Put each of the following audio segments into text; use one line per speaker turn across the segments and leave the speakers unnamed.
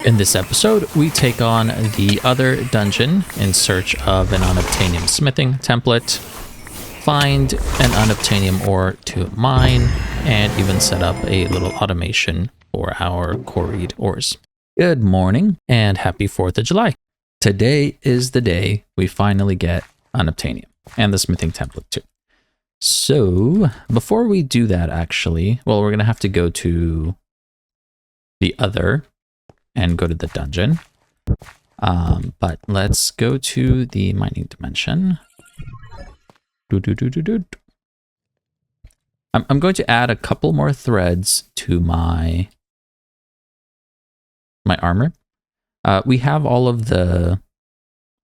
In this episode, we take on the other dungeon in search of an Unobtanium smithing template, find an Unobtanium ore to mine, and even set up a little automation for our quarried ores. Good morning and happy 4th of July. Today is the day we finally get Unobtanium and the smithing template too. So before we do that, actually, well, we're going to have to go to the other and go to the dungeon. But let's go to the mining dimension. I'm going to add a couple more threads to my armor. We have all of the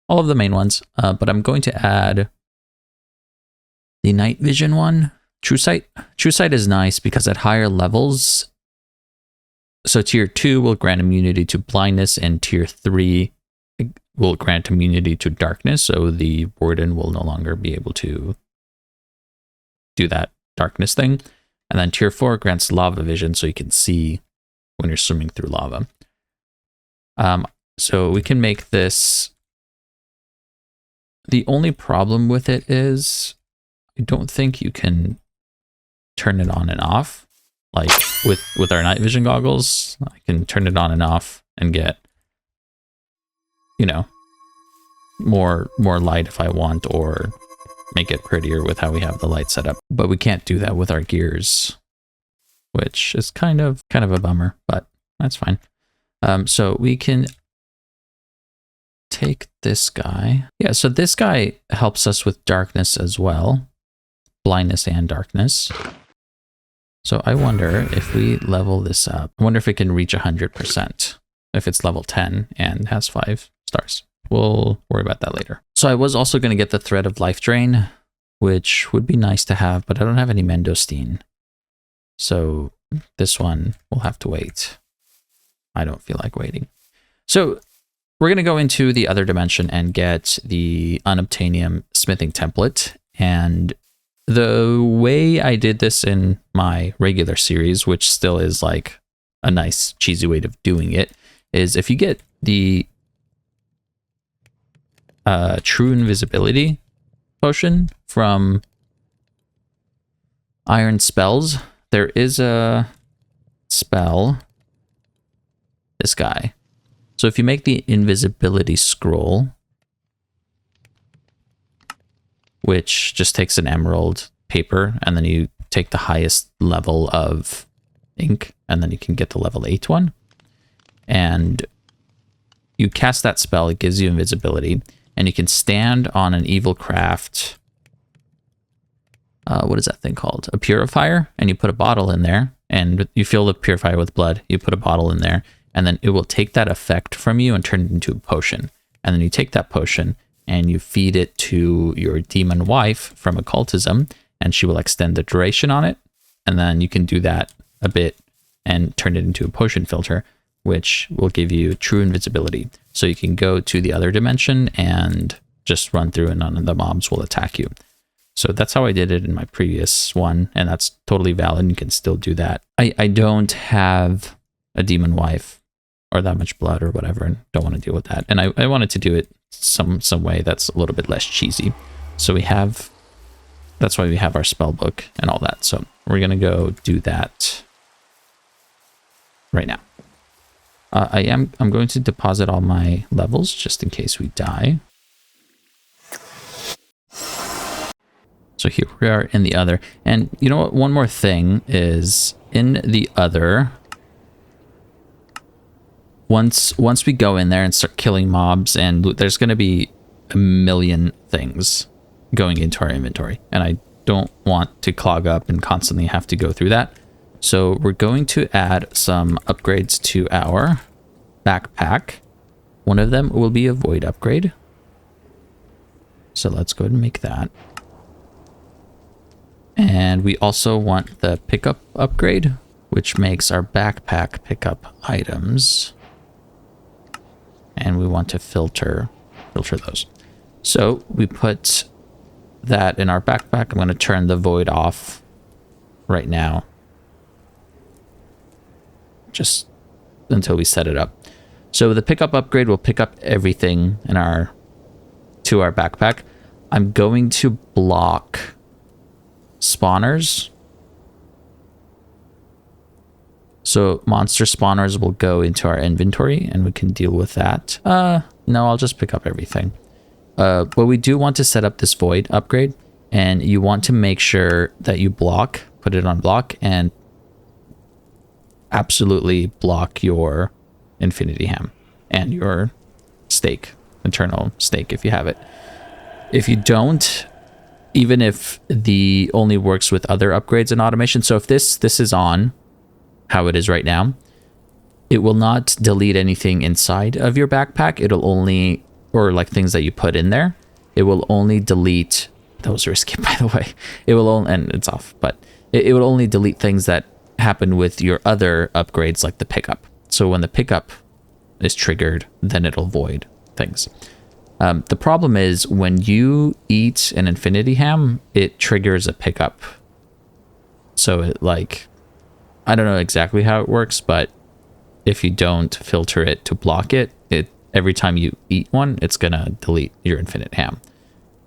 main ones, but I'm going to add the night vision one. True sight. True sight is nice because at higher levels, so tier 2 will grant immunity to blindness, and tier 3 will grant immunity to darkness, so the warden will no longer be able to do that darkness thing. And then tier 4 grants lava vision, so you can see when you're swimming through lava. So we can make this. The only problem with it is I don't think you can turn it on and off. Like with our night vision goggles, I can turn it on and off and get, you know, more light if I want, or make it prettier with how we have the light set up. But we can't do that with our gears, which is kind of a bummer, but that's fine. So we can take this guy. Yeah, so this guy helps us with darkness as well, blindness and darkness. So I wonder if we level this up. I wonder if it can reach 100% if it's level 10 and has 5 stars. We'll worry about that later. So I was also going to get the Thread of Life Drain, which would be nice to have, but I don't have any Mendostine. So this one will have to wait. I don't feel like waiting. So we're going to go into the other dimension and get the Unobtanium smithing template. And the way I did this in my regular series, which still is like a nice cheesy way of doing it, is if you get the true invisibility potion from Iron Spells, there is a spell, this guy. So if you make the invisibility scroll, which just takes an emerald paper, and then you take the highest level of ink, and then you can get the level 8 one. And you cast that spell, it gives you invisibility, and you can stand on an evil craft. What is that thing called? A purifier, and you put a bottle in there, and you fill the purifier with blood. You put a bottle in there, and then it will take that effect from you and turn it into a potion. And then you take that potion and you feed it to your demon wife from occultism, and she will extend the duration on it. And then you can do that a bit and turn it into a potion filter, which will give you true invisibility. So you can go to the other dimension and just run through, and none of the mobs will attack you. So that's how I did it in my previous one, and that's totally valid. You can still do that. I don't have a demon wife or that much blood or whatever, and don't want to deal with that. And I wanted to do it some way that's a little bit less cheesy. So that's why we have our spell book and all that. So we're gonna go do that right now. I'm going to deposit all my levels just in case we die. So here we are in the other, and you know what, one more thing is in the other, once we go in there and start killing mobs, and there's going to be a million things going into our inventory, and I don't want to clog up and constantly have to go through that. So we're going to add some upgrades to our backpack. One of them will be a void upgrade. So let's go ahead and make that. And we also want the pickup upgrade, which makes our backpack pick up items. And we want to filter those. So we put that in our backpack. I'm going to turn the void off right now, just until we set it up. So the pickup upgrade will pick up everything in our backpack. I'm going to block spawners. So monster spawners will go into our inventory and we can deal with that. No, I'll just pick up everything. But we do want to set up this void upgrade, and you want to make sure that you put it on block, and absolutely block your infinity ham and your stake, internal stake if you have it. If you don't, even if the only works with other upgrades and automation, so if this is on how it is right now, it will not delete anything inside of your backpack. It'll only, or like things that you put in there, it will only delete, that was risky by the way, it will only, and it's off, but it will only delete things that happen with your other upgrades like the pickup. So when the pickup is triggered, then it'll void things. The problem is when you eat an infinity ham, it triggers a pickup. So it, like, I don't know exactly how it works, but if you don't filter it to block it, every time you eat one, it's gonna delete your infinite ham.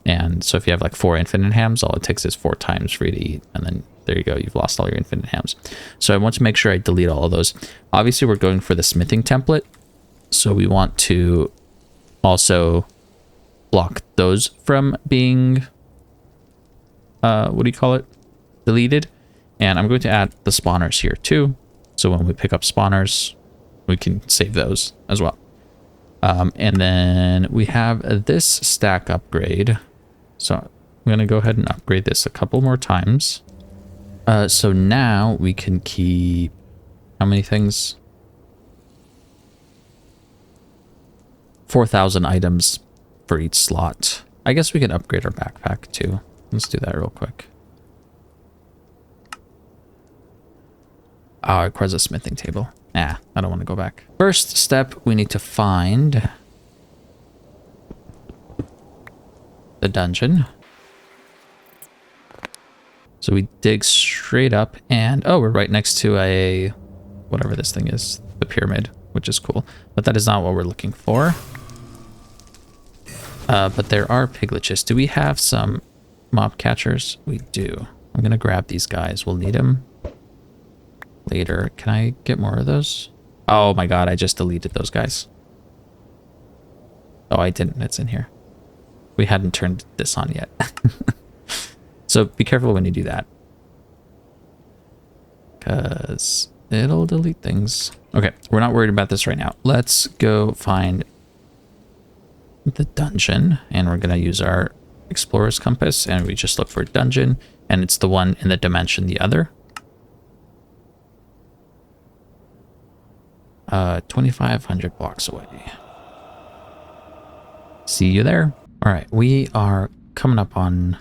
And so if you have like 4 infinite hams, all it takes is 4 times for you to eat, and then there you go, you've lost all your infinite hams. So I want to make sure I delete all of those. Obviously we're going for the smithing template, so we want to also block those from being deleted. And I'm going to add the spawners here too, so when we pick up spawners we can save those as well. And then we have this stack upgrade, so I'm going to go ahead and upgrade this a couple more times. So now we can keep how many things? 4,000 items for each slot. I guess we can upgrade our backpack too. Let's do that real quick. Oh, it requires a smithing table. I don't want to go back. First step, we need to find the dungeon. So we dig straight up and, oh, we're right next to a, whatever this thing is, the pyramid, which is cool. But that is not what we're looking for. But there are piglitches. Do we have some mob catchers? We do. I'm going to grab these guys. We'll need them later. Can I get more of those? Oh my god, I just deleted those guys. Oh, I didn't. It's in here. We hadn't turned this on yet. So be careful when you do that, because it'll delete things. Okay, we're not worried about this right now. Let's go find the dungeon, and we're going to use our explorer's compass, and we just look for a dungeon, and it's the one in the dimension the other. 2,500 blocks away. See you there. All right, we are coming up on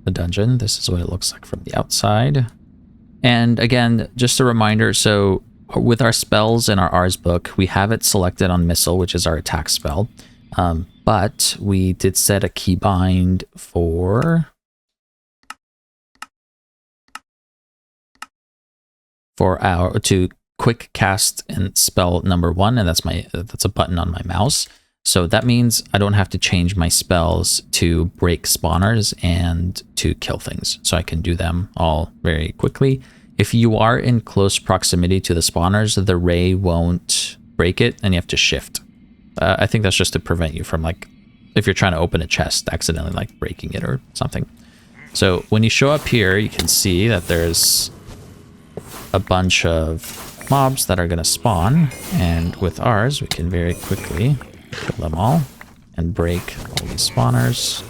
the dungeon. This is what it looks like from the outside. And again, just a reminder, so with our spells in our Rs book, we have it selected on missile, which is our attack spell. But we did set a keybind for our to quick cast and spell number 1, and that's a button on my mouse. So that means I don't have to change my spells to break spawners and to kill things. So I can do them all very quickly. If you are in close proximity to the spawners, the ray won't break it and you have to shift. I think that's just to prevent you from, like, if you're trying to open a chest, accidentally like breaking it or something. So when you show up here, you can see that there's a bunch of mobs that are going to spawn. And with ours, we can very quickly kill them all and break all these spawners.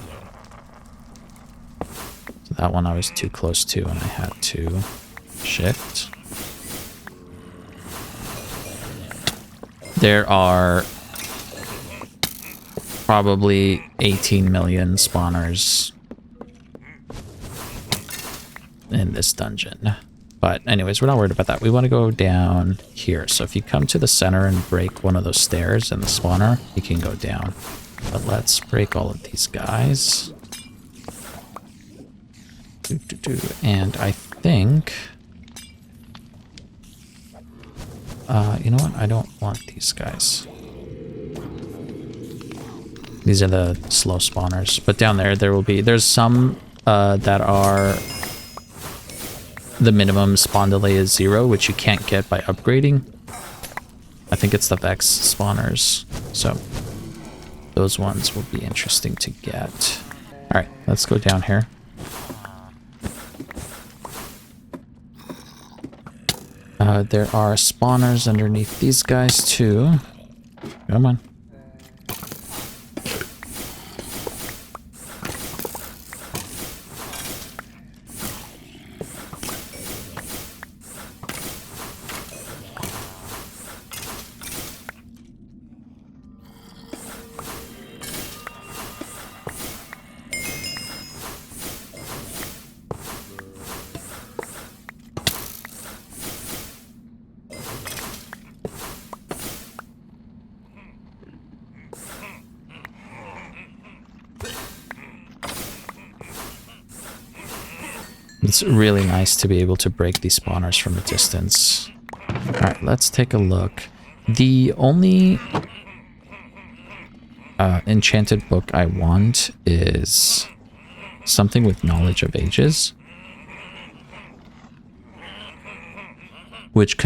So that one I was too close to and I had to shift. There are probably 18 million spawners in this dungeon. But anyways, we're not worried about that. We want to go down here. So if you come to the center and break one of those stairs in the spawner, you can go down. But let's break all of these guys. And I think... you know what? I don't want these guys. These are the slow spawners. But down there will be... There's some that are... The minimum spawn delay is 0, which you can't get by upgrading. I think it's the Vex spawners. So those ones will be interesting to get. Alright, let's go down here. There are spawners underneath these guys too. Come on. It's really nice to be able to break these spawners from a distance. Alright, let's take a look. The only enchanted book I want is something with Knowledge of Ages, which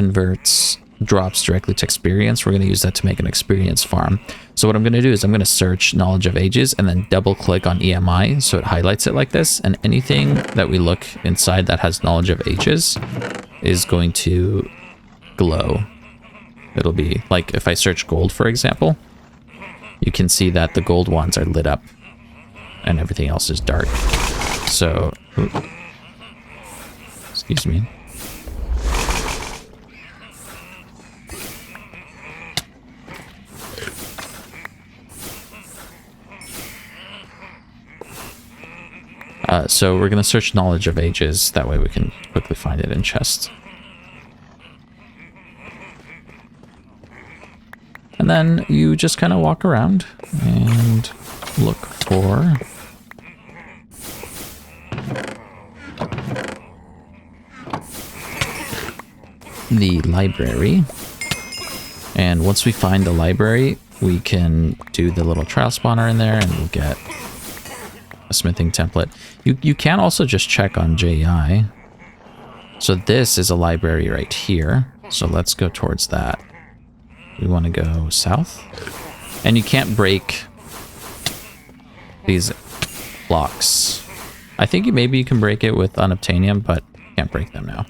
drops directly to experience. We're going to use that to make an experience farm. So what I'm going to do is I'm going to search Knowledge of Ages and then double click on EMI so it highlights it like this, and anything that we look inside that has Knowledge of Ages is going to glow. It'll be like if I search gold, for example, you can see that the gold ones are lit up and everything else is dark. So, excuse me. So we're going to search Knowledge of Ages. That way we can quickly find it in chests. And then you just kind of walk around and look for the library. And once we find the library, we can do the little trial spawner in there and we'll get a smithing template. You can also just check on JI. So this is a library right here. So let's go towards that. We want to go south. And you can't break these blocks. I think maybe you can break it with Unobtanium, but you can't break them now.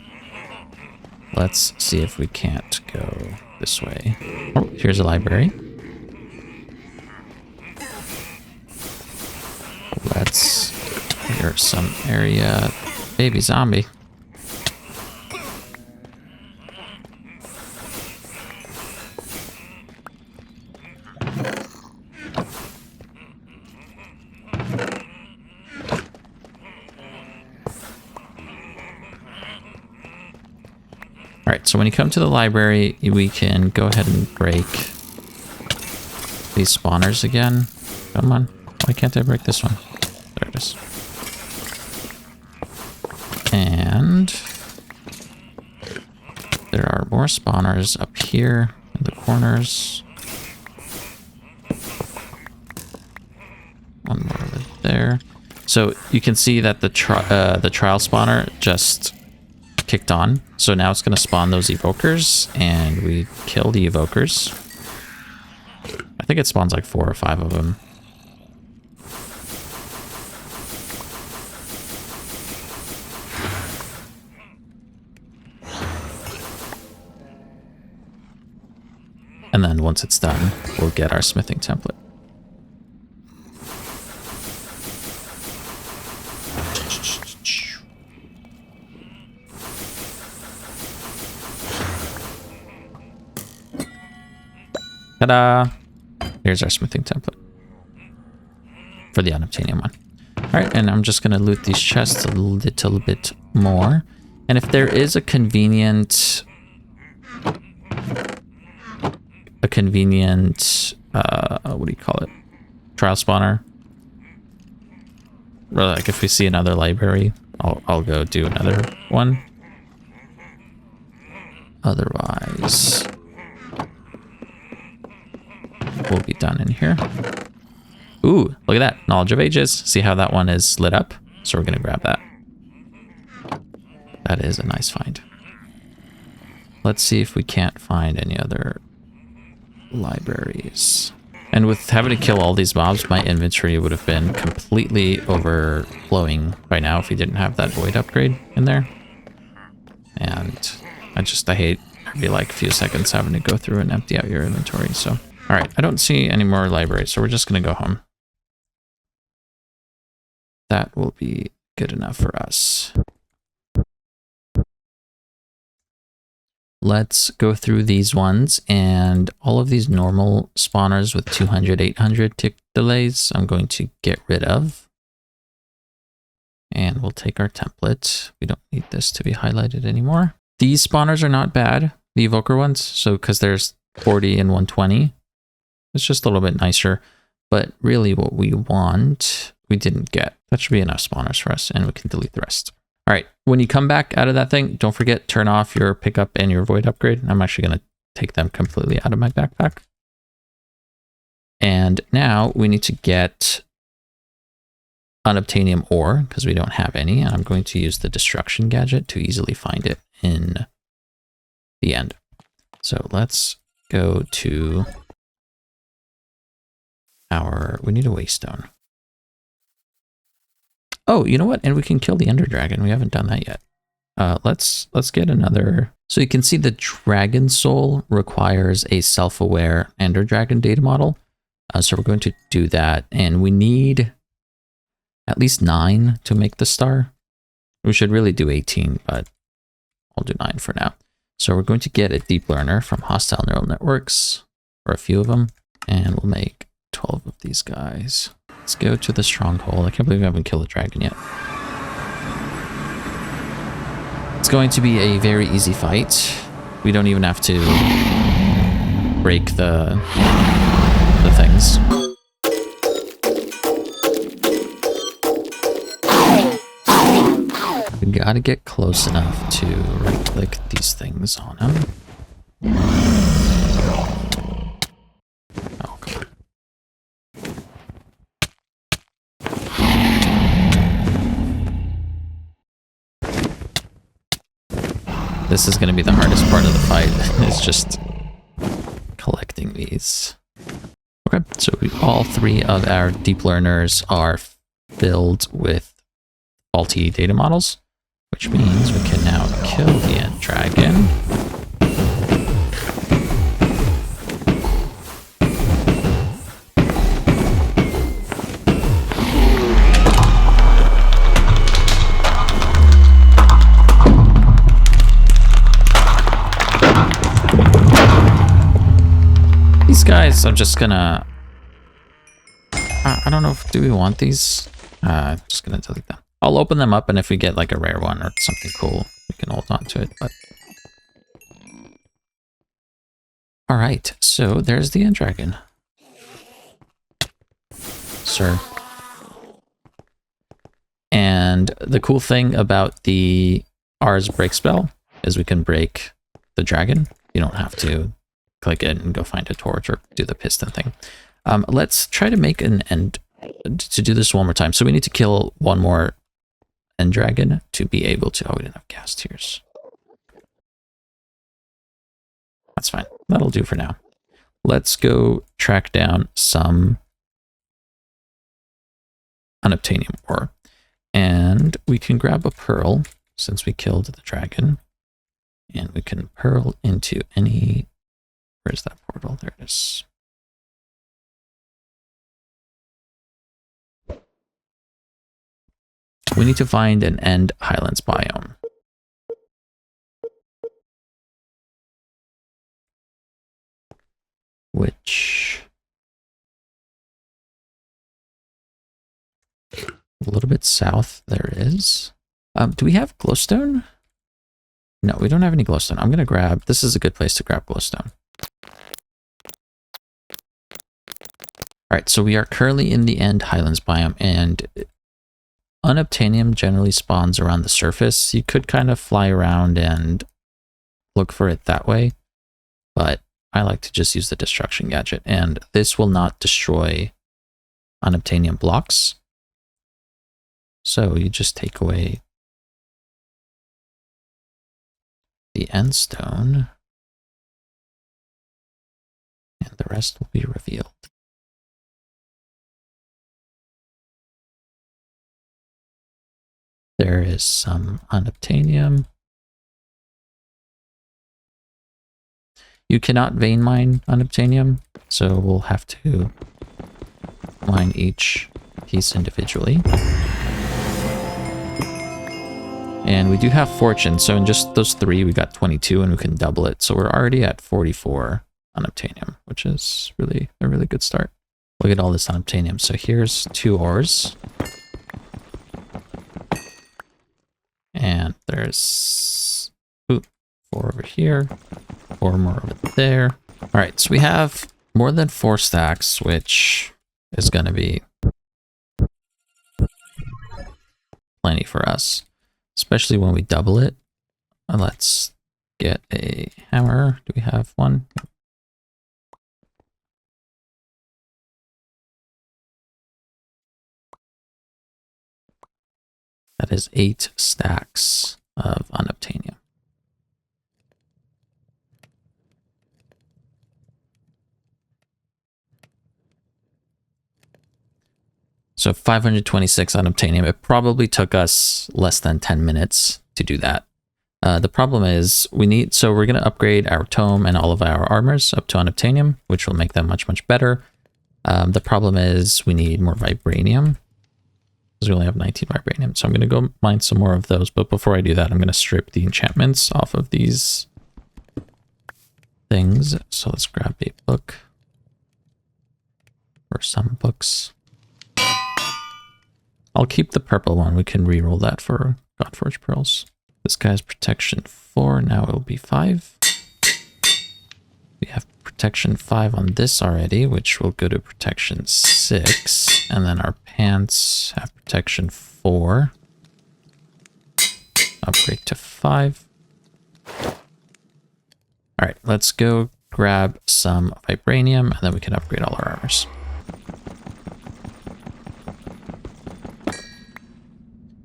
Let's see if we can't go this way. Oh, here's a library. Let's clear some area. Baby zombie. Alright, so when you come to the library, we can go ahead and break these spawners again. Come on. Why can't I break this one? There it is. And there are more spawners up here in the corners. One more over there. So you can see that the trial spawner just kicked on. So now it's going to spawn those evokers, and we kill the evokers. I think it spawns like 4 or 5 of them. And then once it's done, we'll get our smithing template. Ta-da! Here's our smithing template for the Unobtanium one. Alright, and I'm just going to loot these chests a little bit more. And if there is a convenient... what do you call it? Trial spawner. Or like if we see another library, I'll go do another one. Otherwise, we'll be done in here. Ooh, look at that. Knowledge of Ages. See how that one is lit up? So we're going to grab that. That is a nice find. Let's see if we can't find any other libraries. And with having to kill all these mobs, my inventory would have been completely overflowing by now if we didn't have that void upgrade in there. And I hate every like few seconds having to go through and empty out your inventory. So, all right, I don't see any more libraries, so we're just going to go home. That will be good enough for us. Let's go through these ones, and all of these normal spawners with 200, 800 tick delays, I'm going to get rid of. And we'll take our template. We don't need this to be highlighted anymore. These spawners are not bad, the evoker ones. So because there's 40 and 120, it's just a little bit nicer. But really what we want, we didn't get. That should be enough spawners for us, and we can delete the rest. All right, when you come back out of that thing, don't forget, turn off your pickup and your void upgrade. I'm actually going to take them completely out of my backpack. And now we need to get Unobtanium Ore, because we don't have any. And I'm going to use the destruction gadget to easily find it in the end. So let's go to we need a waystone. Oh, you know what? And we can kill the Ender Dragon. We haven't done that yet. Let's get another. So you can see the Dragon Soul requires a self-aware Ender Dragon data model. So we're going to do that. And we need at least 9 to make the star. We should really do 18, but I'll do 9 for now. So we're going to get a deep learner from hostile neural networks, or a few of them, and we'll make 12 of these guys. Let's go to the stronghold. I can't believe we haven't killed a dragon yet. It's going to be a very easy fight. We don't even have to break the things. We gotta get close enough to right-click these things on them. Oh, come on. This is going to be the hardest part of the fight. It's just collecting these. Okay, so all 3 of our deep learners are filled with faulty data models, which means we can now kill the end dragon. These guys, I'm just gonna... I don't know if... Do we want these? Just gonna delete them. I'll open them up, and if we get like a rare one or something cool, we can hold on to it. But all right, so there's the end dragon, sir. And the cool thing about the R's break spell is we can break the dragon. You don't have to click it and go find a torch or do the piston thing. Let's try to make an end to do this one more time. So we need to kill one more end dragon to be able to... Oh, we didn't have gas tiers. That's fine. That'll do for now. Let's go track down some Unobtanium Ore. And we can grab a pearl since we killed the dragon. And we can pearl into any... Where's that portal? There it is. We need to find an end highlands biome. Which... a little bit south there is. Do we have glowstone? No, we don't have any glowstone. I'm going to grab... This is a good place to grab glowstone. Alright, so we are currently in the end highlands biome, and Unobtanium generally spawns around the surface. You could kind of fly around and look for it that way, but I like to just use the destruction gadget, and this will not destroy unobtainium blocks. So you just take away the end stone, and the rest will be revealed. There is some unobtainium. You cannot vein mine unobtainium, so we'll have to mine each piece individually. And we do have fortune, so in just those 3 we got 22 and we can double it. So we're already at 44 unobtainium, which is really a really good start. Look at all this unobtainium. So here's 2 ores. And there's 4 over here, 4 more over there. All right, so we have more than 4 stacks, which is going to be plenty for us, especially when we double it. Let's get a hammer. Do we have one? That is 8 stacks of unobtainium. So 526 unobtainium. It probably took us less than 10 minutes to do that. The problem is so we're going to upgrade our tome and all of our armors up to unobtainium, which will make them much, much better. The problem is we need more vibranium, because we only have 19 vibranium. So I'm going to go mine some more of those. But before I do that, I'm going to strip the enchantments off of these things. So let's grab a book, or some books. I'll keep the purple one. We can reroll that for Godforged Pearls. This guy's protection 4. Now it will be 5. We have protection 5 on this already, which will go to protection 6. And then our pants have protection 4. Upgrade to 5. All right, let's go grab some vibranium, and then we can upgrade all our armors.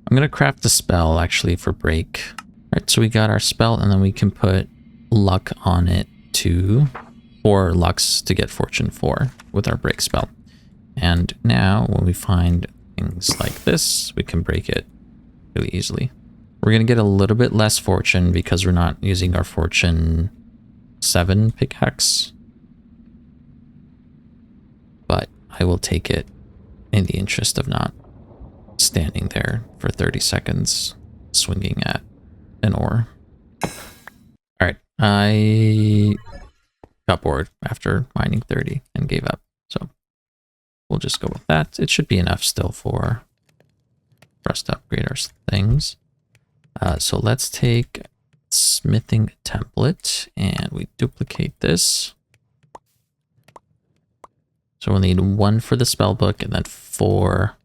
I'm going to craft a spell, actually, for break. All right, so we got our spell, and then we can put luck on it to 4 lucks to get fortune 4 with our break spell. And now, when we find things like this, we can break it really easily. We're going to get a little bit less fortune because we're not using our fortune 7 pickaxe. But I will take it in the interest of not standing there for 30 seconds swinging at an ore. All right, I got bored after mining 30 and gave up, so we'll just go with that. It should be enough still for us to upgrade our things. So let's take smithing template and we duplicate this. So we'll need 1 for the spell book and then 4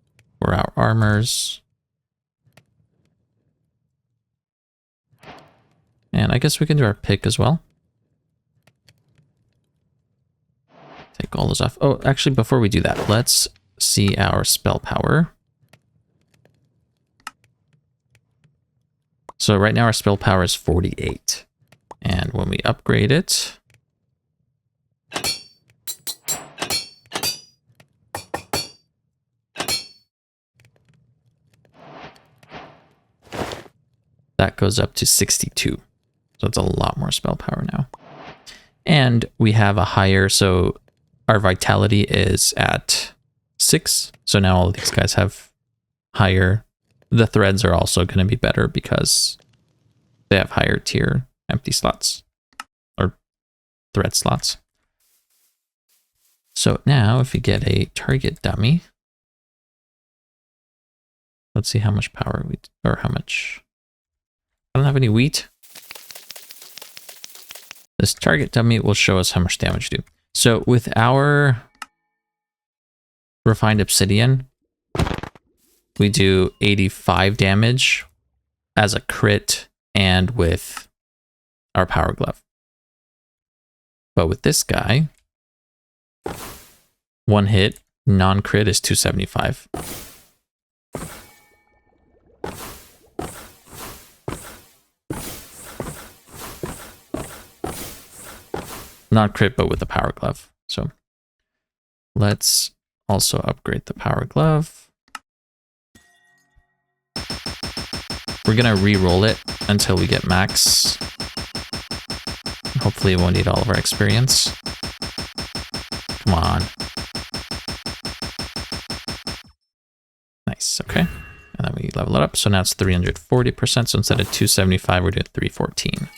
for our armors. And I guess we can do our pick as well. Take all those off. Oh, actually, before we do that, let's see our spell power. So right now our spell power is 48. And when we upgrade it, that goes up to 62. So it's a lot more spell power now. And we have a higher, so our vitality is at 6. So now all of these guys have higher. The threads are also going to be better because they have higher tier empty slots or thread slots. So now if you get a target dummy, let's see how much power we, or how much. I don't have any wheat. This target dummy will show us how much damage we do. So with our refined obsidian, we do 85 damage as a crit and with our power glove. But with this guy, 1 hit Non-crit is 275. Not crit, but with the power glove. So let's also upgrade the power glove. We're gonna re-roll it until we get max. Hopefully it won't need all of our experience. Come on. Nice, okay. And then we level it up. So now it's 340%. So instead of 275, we're doing 314.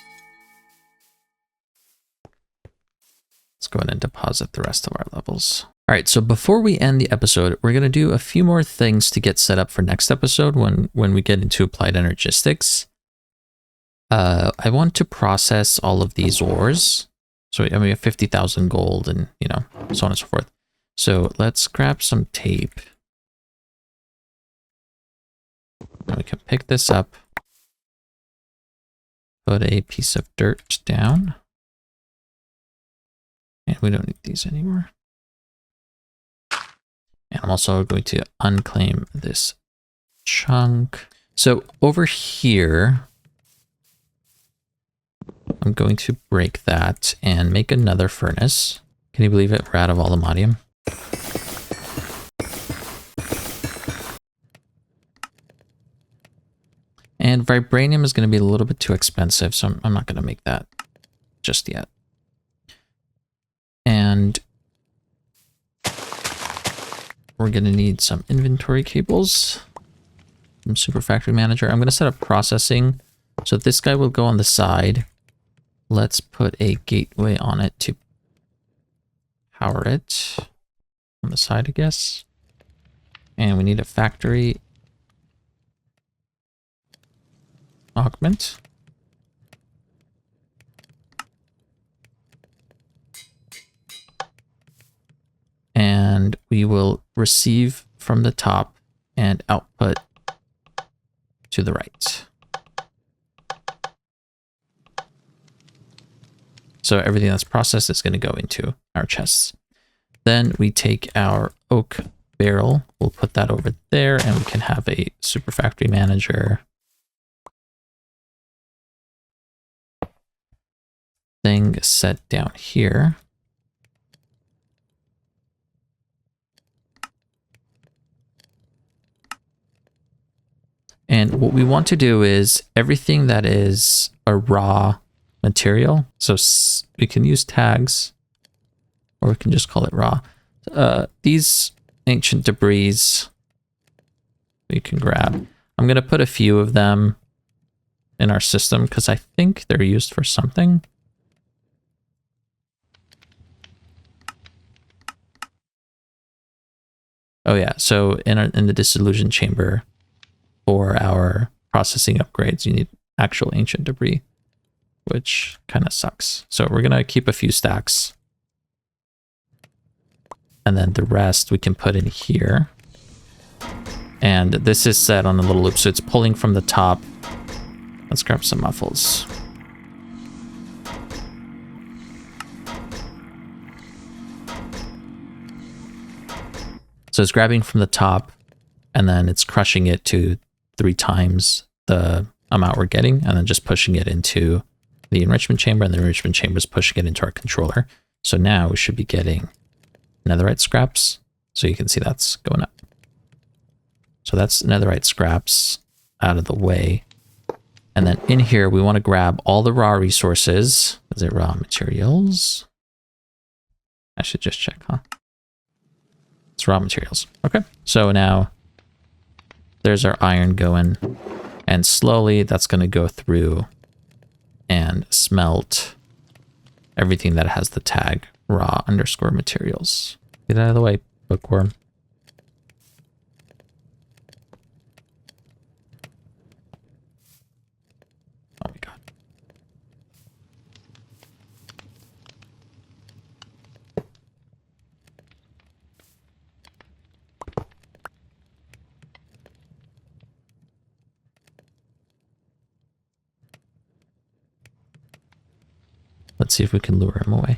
Let's go ahead and deposit the rest of our levels. All right, so before we end the episode, we're going to do a few more things to get set up for next episode when we get into applied energistics. I want to process all of these ores. So I mean, we have 50,000 gold and, you know, so on and so forth. So let's grab some tape. And we can pick this up. Put a piece of dirt down. And we don't need these anymore. And I'm also going to unclaim this chunk. So over here, I'm going to break that and make another furnace. Can you believe it? We're out of aluminium. And Vibranium is going to be a little bit too expensive, so I'm not going to make that just yet. And we're going to need some inventory cables from Super Factory Manager. I'm going to set up processing. So this guy will go on the side. Let's put a gateway on it to power it on the side, I guess. And we need a factory augment. And we will receive from the top and output to the right. So everything that's processed is going to go into our chests. Then we take our oak barrel, we'll put that over there, and we can have a Super Factory Manager thing set down here. And what we want to do is everything that is a raw material, so we can use tags, or we can just call it raw. These ancient debris we can grab. I'm going to put a few of them in our system because I think they're used for something. Oh yeah, so in the disillusion chamber for our processing upgrades, you need actual ancient debris, which kind of sucks. So we're going to keep a few stacks. And then the rest we can put in here. And this is set on a little loop, so it's pulling from the top. Let's grab some muffles. So it's grabbing from the top, and then it's crushing it to 3 times the amount we're getting, and then just pushing it into the enrichment chamber, and the enrichment chamber is pushing it into our controller. So now we should be getting netherite scraps. So you can see that's going up. So that's netherite scraps out of the way. And then in here, we want to grab all the raw resources. Is it raw materials? I should just check, huh? It's raw materials. Okay. So now there's our iron going, and slowly that's going to go through and smelt everything that has the tag raw_materials. Get out of the way, bookworm. Oh my god. Let's see if we can lure him away.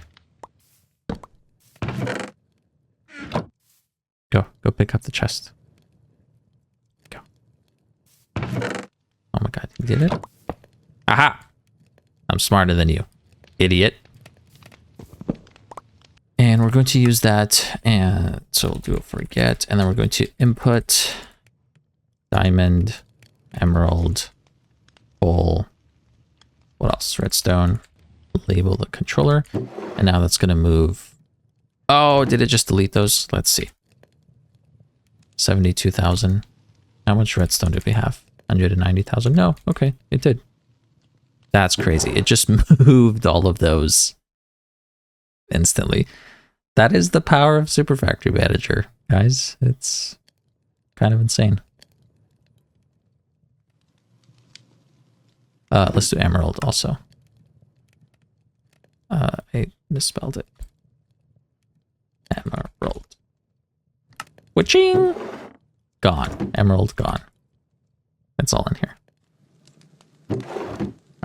Go pick up the chest. Go. Oh my god, you did it? Aha! I'm smarter than you, idiot. And we're going to use that, and so we'll do a forget, and then we're going to input diamond, emerald, coal, what else? Redstone. Label the controller, and now that's going to move. Oh, did it just delete those? Let's see. 72,000. How much redstone did we have? 190,000? No, okay, it did. That's crazy. It just moved all of those instantly. That is the power of Super Factory Manager, guys. It's kind of insane. Let's do emerald also. I misspelled it. Emerald. Witching! Gone. Emerald gone. It's all in here.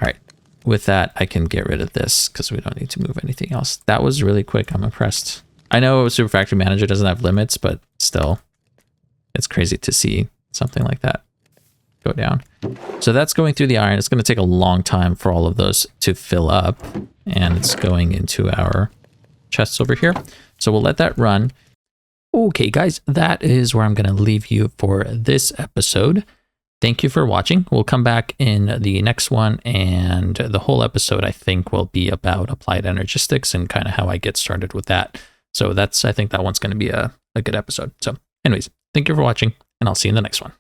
Alright. With that, I can get rid of this because we don't need to move anything else. That was really quick. I'm impressed. I know Super Factory Manager doesn't have limits, but still, it's crazy to see something like that go down. So that's going through the iron. It's going to take a long time for all of those to fill up, and it's going into our chests over here. So we'll let that run. Okay, guys, that is where I'm going to leave you for this episode. Thank you for watching. We'll come back in the next one, and the whole episode, I think, will be about applied energistics and kind of how I get started with that. So I think that one's going to be a good episode. So anyways, thank you for watching, and I'll see you in the next one.